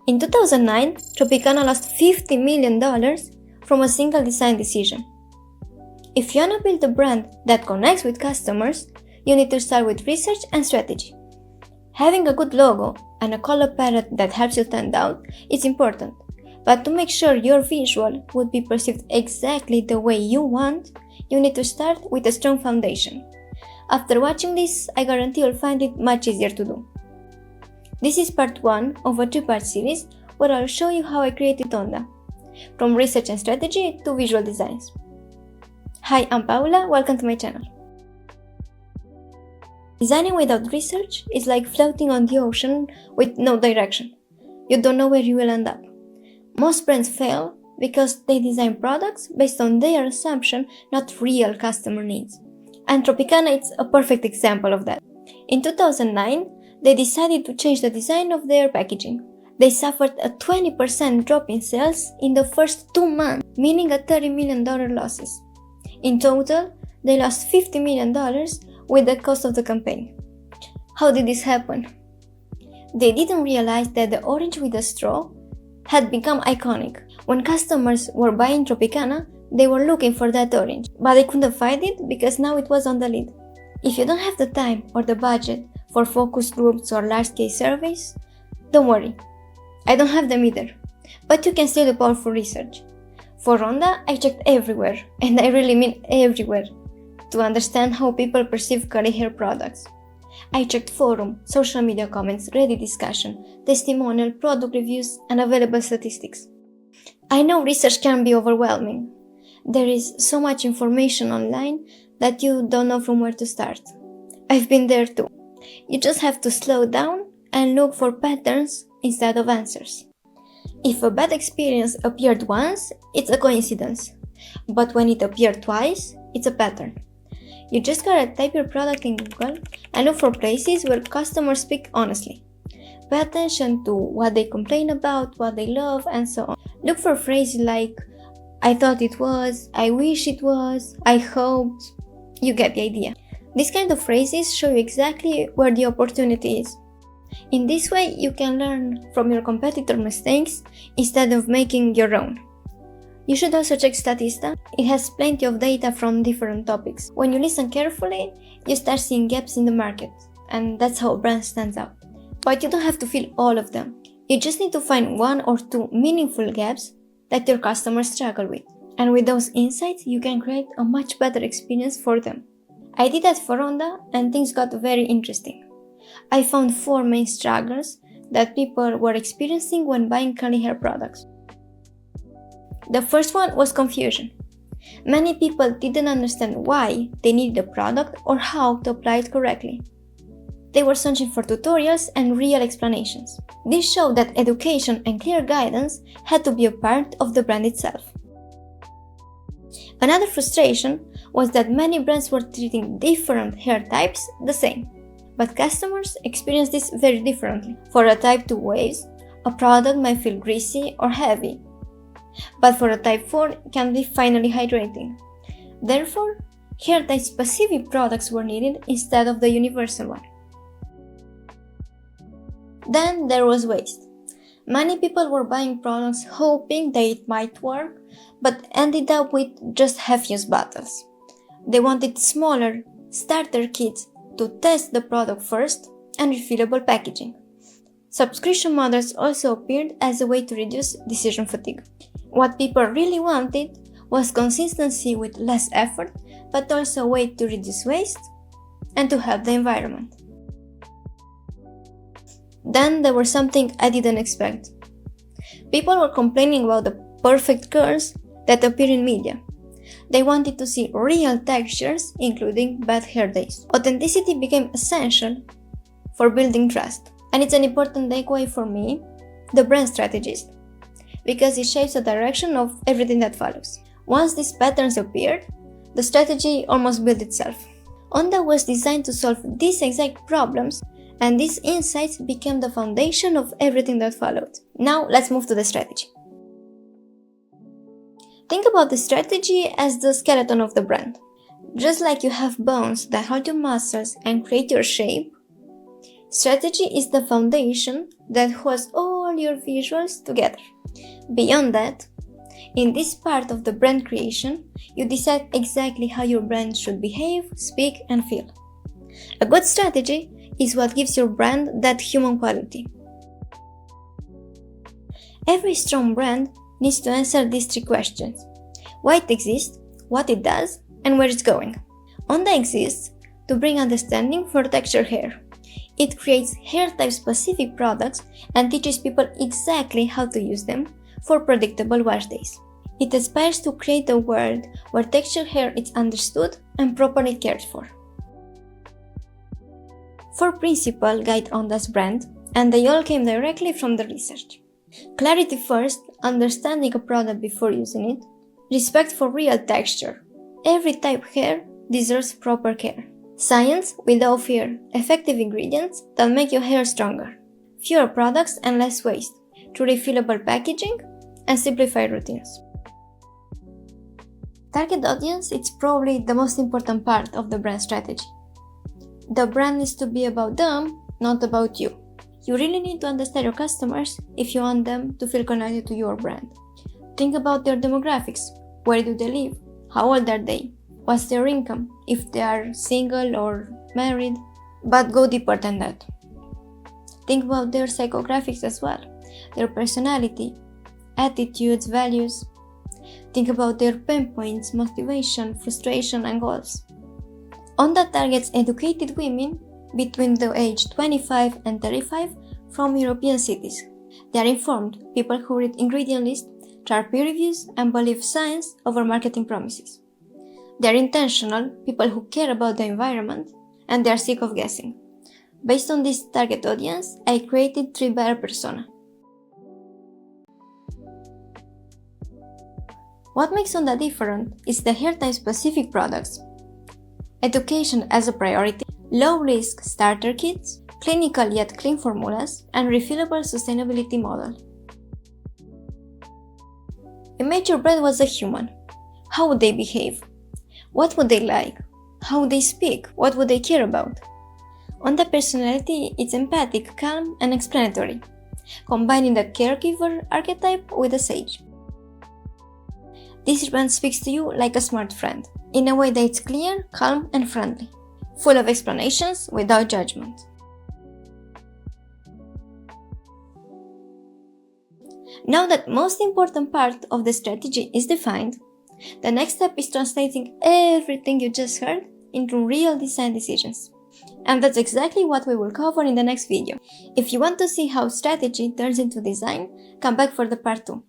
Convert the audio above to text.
In 2009, Tropicana lost $50 million from a single design decision. If you want to build a brand that connects with customers, you need to start with research and strategy. Having a good logo and a color palette that helps you stand out is important, but to make sure your visual would be perceived exactly the way you want, you need to start with a strong foundation. After watching this, I guarantee you'll find it much easier to do. This is part 1 of a 3-part series where I'll show you how I created Onda, from research and strategy to visual designs. Hi, I'm Paula, welcome to my channel. Designing without research is like floating on the ocean with no direction. You don't know where you will end up. Most brands fail because they design products based on their assumption, not real customer needs. And Tropicana is a perfect example of that. In 2009, they decided to change the design of their packaging. They suffered a 20% drop in sales in the first 2 months, meaning a $30 million losses. In total, they lost $50 million with the cost of the campaign. How did this happen? They didn't realize that the orange with a straw had become iconic. When customers were buying Tropicana, they were looking for that orange, but they couldn't find it because now it was on the lid. If you don't have the time or the budget for focus groups or large-scale surveys, don't worry. I don't have them either, but you can still do powerful research. For Onda, I checked everywhere, and I really mean everywhere, to understand how people perceive curly hair products. I checked forum, social media comments, Reddit discussion, testimonial, product reviews, and available statistics. I know research can be overwhelming. There is so much information online that you don't know from where to start. I've been there too. You just have to slow down and look for patterns instead of answers. If a bad experience appeared once, it's a coincidence. But when it appeared twice, it's a pattern. You just gotta type your product in Google and look for places where customers speak honestly. Pay attention to what they complain about, what they love, and so on. Look for phrases like, I thought it was, I wish it was, I hoped. You get the idea. These kind of phrases show you exactly where the opportunity is. In this way, you can learn from your competitor mistakes instead of making your own. You should also check Statista. It has plenty of data from different topics. When you listen carefully, you start seeing gaps in the market, and that's how a brand stands out. But you don't have to fill all of them. You just need to find 1 or 2 meaningful gaps that your customers struggle with. And with those insights, you can create a much better experience for them. I did that for Onda, and things got very interesting. I found 4 main struggles that people were experiencing when buying curly hair products. The first one was confusion. Many people didn't understand why they needed a product or how to apply it correctly. They were searching for tutorials and real explanations. This showed that education and clear guidance had to be a part of the brand itself. Another frustration was that many brands were treating different hair types the same, but customers experienced this very differently. For a type 2 waves, a product might feel greasy or heavy, but for a type 4, it can be finely hydrating. Therefore, hair type specific products were needed instead of the universal one. Then there was waste. Many people were buying products hoping that it might work, but ended up with just half-used bottles. They wanted smaller starter kits to test the product first and refillable packaging. Subscription models also appeared as a way to reduce decision fatigue. What people really wanted was consistency with less effort, but also a way to reduce waste and to help the environment. Then there was something I didn't expect. People were complaining about the perfect curls that appear in media. They wanted to see real textures, including bad hair days. Authenticity became essential for building trust. And it's an important takeaway for me, the brand strategist, because it shapes the direction of everything that follows. Once these patterns appeared, the strategy almost built itself. Onda was designed to solve these exact problems, and these insights became the foundation of everything that followed. Now let's move to the strategy. Think about the strategy as the skeleton of the brand. Just like you have bones that hold your muscles and create your shape, strategy is the foundation that holds all all your visuals together. Beyond that, in this part of the brand creation, you decide exactly how your brand should behave, speak, and feel. A good strategy is what gives your brand that human quality. Every strong brand needs to answer these three questions: why it exists, what it does, and where it's going. Onda exists to bring understanding for textured hair. It creates hair type specific products and teaches people exactly how to use them for predictable wash days. It aspires to create a world where textured hair is understood and properly cared for. Four principles guide Onda's brand, and they all came directly from the research. Clarity first, understanding a product before using it. Respect for real texture. Every type of hair deserves proper care. Science without fear. Effective ingredients that make your hair stronger. Fewer products and less waste. Through refillable packaging and simplified routines. Target audience is probably the most important part of the brand strategy. The brand needs to be about them, not about you. You really need to understand your customers if you want them to feel connected to your brand. Think about their demographics. Where do they live? How old are they? What's their income? If they are single or married. But go deeper than that. Think about their psychographics as well. Their personality, attitudes, values. Think about their pain points, motivation, frustration, and goals. Onda targets educated women between the age 25 and 35 from European cities. They are informed, people who read ingredient lists, track peer reviews, and believe science over marketing promises. They are intentional, people who care about the environment, and they are sick of guessing. Based on this target audience, I created 3 buyer persona. What makes Onda different is the hair type specific products, education as a priority, low-risk starter kits, clinical yet clean formulas, and refillable sustainability model. Imagine your brand was a human. How would they behave? What would they like? How would they speak? What would they care about? Onda personality is empathic, calm, and explanatory, combining the caregiver archetype with a sage. This brand speaks to you like a smart friend, in a way that it's clear, calm, and friendly, full of explanations without judgment. Now that most important part of the strategy is defined, the next step is translating everything you just heard into real design decisions. And that's exactly what we will cover in the next video. If you want to see how strategy turns into design, come back for the part 2.